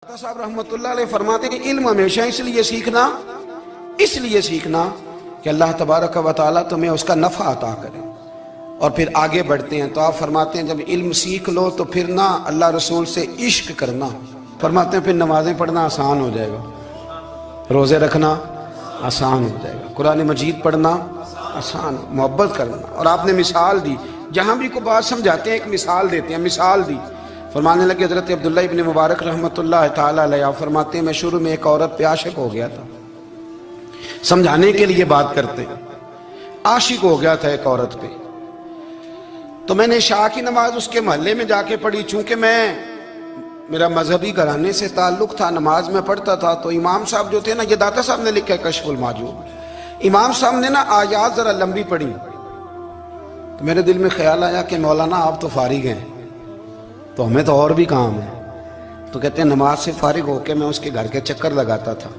साहब रहमतुल्लाह अलैह फरमाते कि इल्म हमेशा इसलिए सीखना कि अल्लाह तबारक व तआला तुम्हें उसका नफ़ा अता करे। और फिर आगे बढ़ते हैं तो आप फरमाते हैं जब इल्म सीख लो तो फिर ना अल्लाह रसूल से इश्क करना, फरमाते हैं फिर नमाजें पढ़ना आसान हो जाएगा, रोज़े रखना आसान हो जाएगा, कुरान मजीद पढ़ना आसान, मोहब्बत करना। और आपने मिसाल दी, जहाँ भी को बात समझाते हैं एक मिसाल देते हैं, मिसाल दी। फरमाने लगे हज़रत अब्दुल्लाह इब्न मुबारक रहमतुल्लाह ताला अलैह, आप फरमाते हैं मैं शुरू में एक औरत पे आशिक हो गया था, समझाने के लिए बात करते हैं, आशिक हो गया था एक औरत पे, तो मैंने शाह की नमाज उसके मोहल्ले में जाके पढ़ी। चूंकि मेरा मजहबी घराने से ताल्लुक था, नमाज में पढ़ता था, तो इमाम साहब जो थे ना, ये दाता साहब ने लिखा है कश्फुल माजूब, इमाम साहब ने ना आयात जरा लंबी पढ़ी, तो मेरे दिल में ख्याल आया कि मौलाना आप तो फारिग हैं, तो हमें तो और भी काम है। तो कहते हैं नमाज से फारिग होकर मैं उसके घर के चक्कर लगाता था,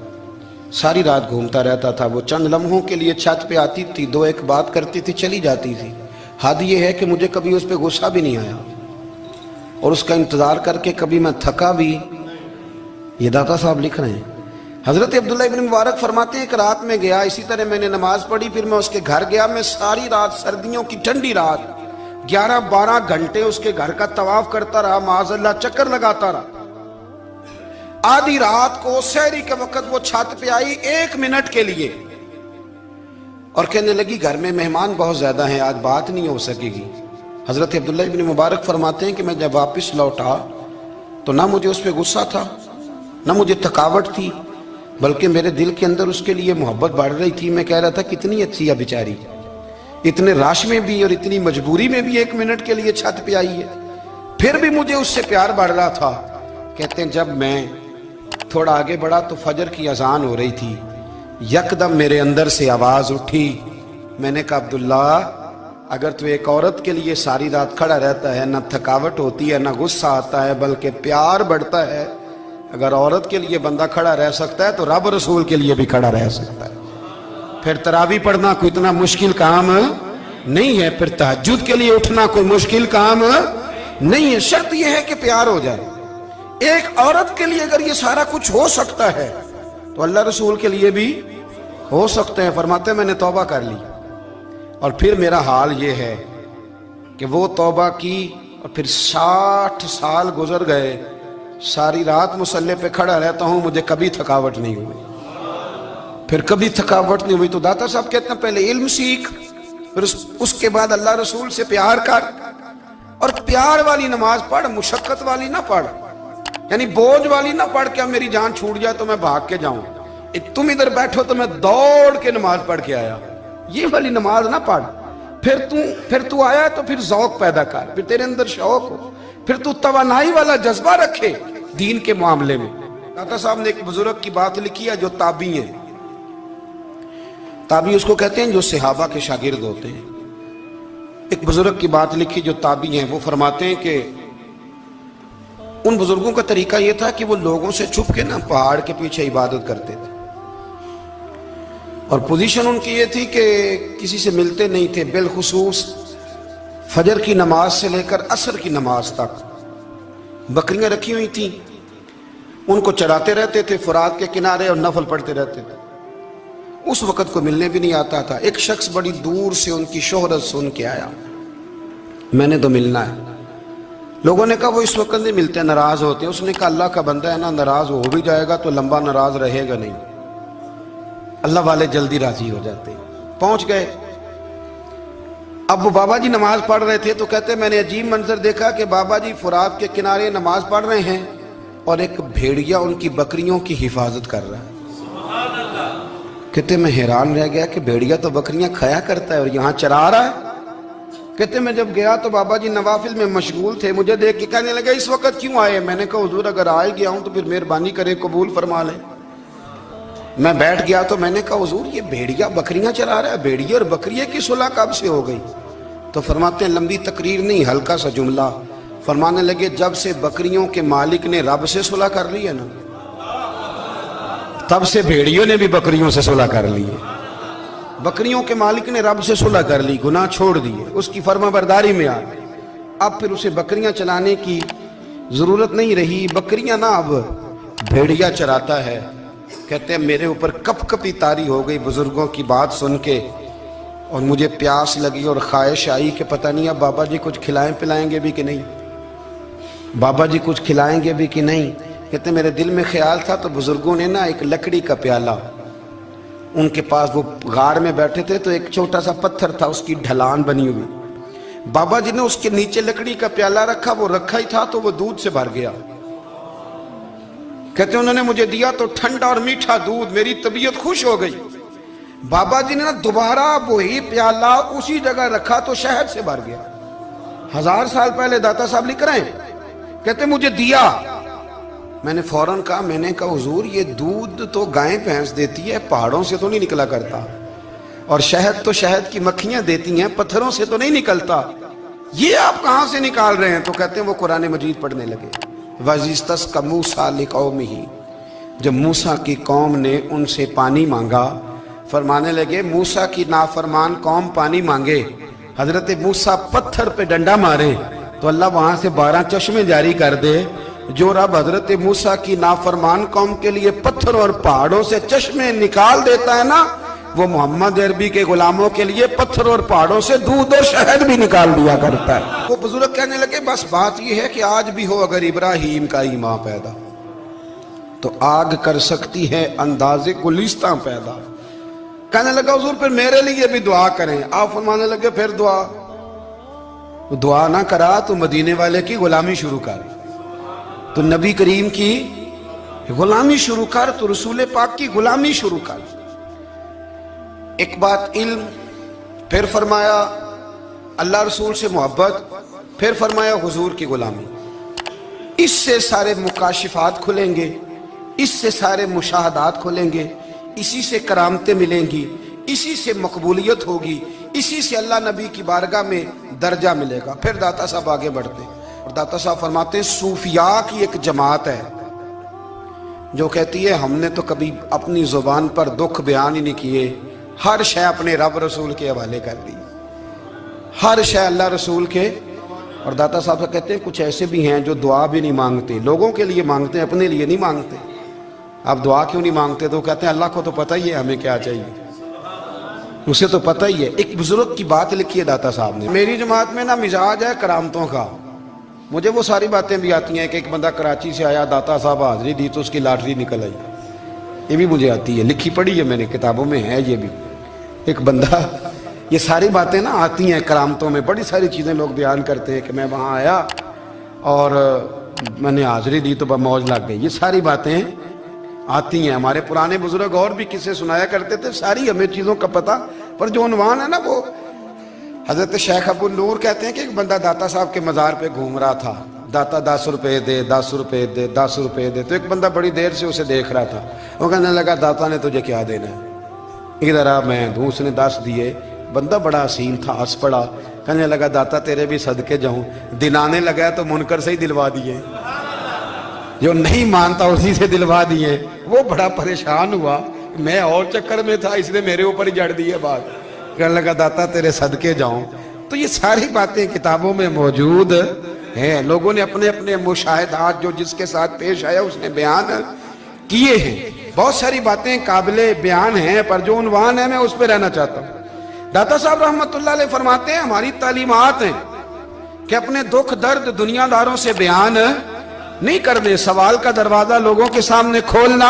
सारी रात घूमता रहता था। वो चंद लम्हों के लिए छत पे आती थी, दो एक बात करती थी, चली जाती थी। हद ये है कि मुझे कभी उस पर गुस्सा भी नहीं आया, और उसका इंतज़ार करके कभी मैं थका भी। ये दाता साहब लिख रहे हैं। हज़रत अब्दुल्लाह इब्न मुबारक फरमाते हैं एक रात में गया, इसी तरह मैंने नमाज पढ़ी, फिर मैं उसके घर गया। मैं सारी रात, सर्दियों की ठंडी रात, 11-12 घंटे उसके घर का तवाफ करता रहा, माज़अल्लाह चक्कर लगाता रहा। आधी रात को सहरी के वक्त वो छत पे आई 1 मिनट के लिए, और कहने लगी घर में मेहमान बहुत ज्यादा हैं, आज बात नहीं हो सकेगी। हजरत अब्दुल्लाह इब्न मुबारक फरमाते हैं कि मैं जब वापस लौटा तो ना मुझे उस पर गुस्सा था, ना मुझे थकावट थी, बल्कि मेरे दिल के अंदर उसके लिए मोहब्बत बढ़ रही थी। मैं कह रहा था कितनी अच्छी है बेचारी, इतने राश में भी और इतनी मजबूरी में भी 1 मिनट के लिए छत पे आई है, फिर भी मुझे उससे प्यार बढ़ रहा था। कहते हैं जब मैं थोड़ा आगे बढ़ा तो फजर की अजान हो रही थी, यकदम मेरे अंदर से आवाज उठी। मैंने कहा अब्दुल्ला, अगर तू एक औरत के लिए सारी रात खड़ा रहता है, ना थकावट होती है, ना गुस्सा आता है, बल्कि प्यार बढ़ता है, अगर औरत के लिए बंदा खड़ा रह सकता है तो रब रसूल के लिए भी खड़ा रह सकता है। फिर तरावी पढ़ना कोई इतना मुश्किल काम नहीं है, फिर तहज्जुद के लिए उठना कोई मुश्किल काम नहीं है। शर्त यह है कि प्यार हो जाए। एक औरत के लिए अगर ये सारा कुछ हो सकता है तो अल्लाह रसूल के लिए भी हो सकते हैं। फरमाते मैंने तौबा कर ली, और फिर मेरा हाल ये है कि वो तौबा की और फिर 60 साल गुजर गए, सारी रात मुसल्ले पे खड़ा रहता हूं, मुझे कभी थकावट नहीं हुई, फिर कभी थकावट नहीं हुई। तो दाता साहब कहते हैं पहले इल्म सीख, फिर उसके बाद अल्लाह रसूल से प्यार कर, और प्यार वाली नमाज पढ़, मुशक्कत वाली ना पढ़, यानी बोझ वाली ना पढ़ के अब मेरी जान छूट जाए तो मैं भाग के जाऊं, तुम इधर बैठो तो मैं दौड़ के नमाज पढ़ के आया, ये वाली नमाज ना पढ़। फिर तू आया तो फिर ज़ौक़ पैदा कर, फिर तेरे अंदर शौक हो, फिर तू तवानाई वाला जज्बा रखे दीन के मामले में। दाता साहब ने एक बुजुर्ग की बात लिखी है जो ताबी है, ताबी उसको कहते हैं जो सहाबा के शागिर्द होते हैं। एक बुजुर्ग की बात लिखी जो ताबी हैं, वो फरमाते हैं कि उन बुजुर्गों का तरीका यह था कि वो लोगों से छुप के ना पहाड़ के पीछे इबादत करते थे, और पोजीशन उनकी ये थी कि किसी से मिलते नहीं थे, बिलखुसूस फजर की नमाज से लेकर असर की नमाज तक बकरियां रखी हुई थी, उनको चराते रहते थे फुरात के किनारे, और नफल पढ़ते रहते थे। उस वक़्त को मिलने भी नहीं आता था। एक शख्स बड़ी दूर से उनकी शोहरत सुन के आया, मैंने तो मिलना है। लोगों ने कहा वो इस वक्त नहीं मिलते, नाराज होते हैं। उसने कहा अल्लाह का बंदा है ना, नाराज हो भी जाएगा तो लंबा नाराज रहेगा नहीं, अल्लाह वाले जल्दी राजी हो जाते हैं। पहुंच गए। अब वो बाबा जी नमाज पढ़ रहे थे, तो कहते मैंने अजीब मंजर देखा कि बाबा जी फुरात के किनारे नमाज पढ़ रहे हैं, और एक भेड़िया उनकी बकरियों की हिफाजत कर रहा है। कहते मैं हैरान रह गया कि भेड़िया तो बकरियां खाया करता है और यहाँ चरा रहा है। कहते मैं जब गया तो बाबा जी नवाफिल में मशगूल थे, मुझे देख के कहने लगे इस वक्त क्यों आए। मैंने कहा हुजूर अगर आ ही गया हूं तो फिर मेहरबानी करें कबूल फरमा लें। मैं बैठ गया तो मैंने कहा हुजूर ये भेड़िया बकरियां चरा रहा है, भेड़िया और बकरिया की सुलह कब से हो गई। तो फरमाते हैं लंबी तकरीर नहीं, हल्का सा जुमला। फरमाने लगे जब से बकरियों के मालिक ने रब से सुलह कर ली है ना, तब से भेड़ियों ने भी बकरियों से सुलह कर ली है। बकरियों के मालिक ने रब से सुलह कर ली, गुनाह छोड़ दिए, उसकी फर्माबरदारी में आ गए। अब फिर उसे बकरियां चलाने की जरूरत नहीं रही। बकरियां ना अब भेड़िया चराता है, कहते हैं मेरे ऊपर कप कपी तारी हो गई बुजुर्गों की बात सुन के, और मुझे प्यास लगी और ख्वाहिश आई कि पता नहीं अब बाबा जी कुछ खिलाएं पिलाएंगे भी कि नहीं, बाबा जी कुछ खिलाएंगे भी कि नहीं। कहते मेरे दिल में ख्याल था तो बुजुर्गों ने ना एक लकड़ी का प्याला, उनके पास वो गाड़ में बैठे थे तो एक छोटा सा पत्थर था, उसकी ढलान बनी हुई, बाबा जी ने उसके नीचे लकड़ी का प्याला रखा, वो रखा ही था तो वो दूध से भर गया। कहते उन्होंने मुझे दिया तो ठंडा और मीठा दूध, मेरी तबीयत खुश हो गई। बाबा जी ने ना दोबारा वही प्याला उसी जगह रखा तो शहद से भर गया। 1000 साल पहले दाता साहब लिख रहे हैं, कहते मुझे दिया, मैंने फौरन कहा, मैंने कहा हुजूर ये दूध तो गाय भैंस देती है, पहाड़ों से तो नहीं निकला करता, और शहद तो शहद की मक्खियां देती हैं, पत्थरों से तो नहीं निकलता, ये आप कहां से निकाल रहे हैं? तो कहते हैं वो कुरान मजीद पढ़ने लगे। वज़िस्तस्क़ा मूसा लिक़ौमिही, जब मूसा की कौम ने उनसे पानी मांगा, फरमाने लगे मूसा की नाफरमान कौम पानी मांगे, हजरत मूसा पत्थर पे डंडा मारे तो अल्लाह वहां से 12 चश्मे जारी कर दे। जो रब हजरत मूसा की नाफरमान कौम के लिए पत्थर और पहाड़ों से चश्मे निकाल देता है ना, वो मोहम्मद अरबी के गुलामों के लिए पत्थर और पहाड़ों से दूध और शहद भी निकाल दिया करता है। वो बुजुर्ग कहने लगे बस बात ये है कि आज भी हो अगर इब्राहिम का ईमान पैदा तो आग कर सकती है अंदाजे गुलिस्तां पैदा। कहने लगा हुजूर फिर मेरे लिए भी दुआ करें। आप फरमाने लगे फिर दुआ ना करा तो मदीने वाले की गुलामी शुरू कर, तो नबी करीम की गुलामी शुरू कर, तो रसूल पाक की गुलामी शुरू कर। एक बात इल्म, फिर फरमाया अल्लाह रसूल से मोहब्बत, फिर फरमाया हुजूर की गुलामी। इससे सारे मुकाशिफात खुलेंगे, इससे सारे मुशाहदात खुलेंगे, इसी से करामतें मिलेंगी, इसी से मकबूलियत होगी, इसी से अल्लाह नबी की बारगाह में दर्जा मिलेगा। फिर दाता साहब आगे बढ़ते और दाता साहब फरमाते हैं सूफिया की एक जमात है जो कहती है हमने तो कभी अपनी जुबान पर दुख बयान ही नहीं किए, हर शय अपने रब रसूल के हवाले कर दी, हर शय अल्लाह रसूल के। और दाता साहब कहते हैं कुछ ऐसे भी हैं जो दुआ भी नहीं मांगते, लोगों के लिए मांगते हैं, अपने लिए नहीं मांगते। आप दुआ क्यों नहीं मांगते? तो कहते हैं अल्लाह को तो पता ही है हमें क्या चाहिए, उसे तो पता ही है। एक बुजुर्ग की बात लिखी है दाता साहब ने, मेरी जमात में ना मिजाज है करामतों का, मुझे वो सारी बातें भी आती हैं कि एक बंदा कराची से आया, दाता साहब हाजिरी दी तो उसकी लॉटरी निकल आई, ये भी मुझे आती है, लिखी पढ़ी है मैंने, किताबों में है ये भी। एक बंदा, ये सारी बातें ना आती हैं करामतों में, बड़ी सारी चीज़ें लोग बयान करते हैं कि मैं वहाँ आया और मैंने हाजिरी दी तो मौज लग गई, ये सारी बातें आती हैं। हमारे पुराने बुजुर्ग और भी किस्से सुनाया करते थे, सारी हमें चीज़ों का पता, पर जो उन्वान है ना वो हजरत शेख अबू नूर कहते हैं कि एक बंदा दाता साहब के मज़ार पे घूम रहा था, दाता 10 रुपए दे, 10 रुपए दे, 10 रुपए दे। तो एक बंदा बड़ी देर से उसे देख रहा था, वो कहने लगा दाता ने तुझे क्या देना है, इधर आ मैं दूँ। उसने 10 दिए, बंदा बड़ा हसीन था, हंस पड़ा, कहने लगा दाता तेरे भी सदके जाऊं। दिन आने लगा तो मुनकर से ही दिलवा दिए, जो नहीं मानता उसी से दिलवा दिए। वो बड़ा परेशान हुआ, मैं और चक्कर में था, इसने मेरे ऊपर ही जड़ दी है बात, कहने लगा दाता तेरे सदके जाऊं। तो ये सारी बातें किताबों में मौजूद हैं, लोगों ने अपने अपने मुशाहिदात जो जिसके साथ पेश आया उसने बयान किए हैं। बहुत सारी बातें काबिले बयान हैं, पर जो उन्वान है मैं उस पर रहना चाहता हूँ। दाता साहब रहमतुल्लाह अलैह फरमाते हैं हमारी तालीमात हैं कि अपने दुख दर्द दुनियादारों से बयान नहीं करने, सवाल का दरवाजा लोगों के सामने खोलना।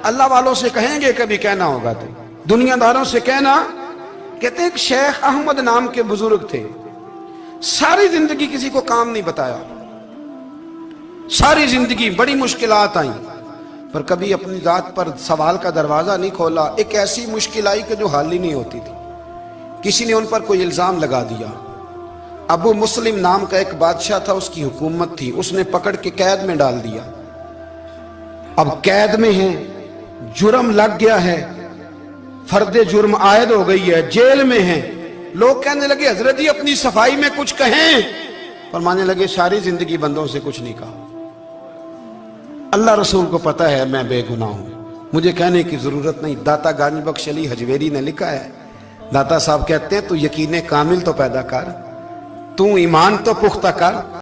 अल्लाह वालों से कहेंगे कभी कहना होगा तो दुनियादारों से कहना। कहते हैं शेख अहमद नाम के बुजुर्ग थे, सारी जिंदगी किसी को काम नहीं बताया, सारी जिंदगी बड़ी मुश्किलात आई, पर कभी अपनी जात पर सवाल का दरवाजा नहीं खोला। एक ऐसी मुश्किल आई कि जो हल ही नहीं होती थी, किसी ने उन पर कोई इल्जाम लगा दिया। अबू मुस्लिम नाम का एक बादशाह था, उसकी हुकूमत थी, उसने पकड़ के कैद में डाल दिया। अब कैद में है, जुर्म लग गया है, फर्दे जुर्म आयद हो गई है, जेल में है। लोग कहने लगे हजरत जी अपनी सफाई में कुछ कहें, फरमाने लगे सारी जिंदगी बंदों से कुछ नहीं कहा, अल्लाह रसूल को पता है मैं बेगुनाह हूं, मुझे कहने की जरूरत नहीं। दाता गानी बख्श अली हजवेरी ने लिखा है, दाता साहब कहते हैं तू यकीन कामिल तो पैदा कर, तू ईमान तो पुख्ता कर।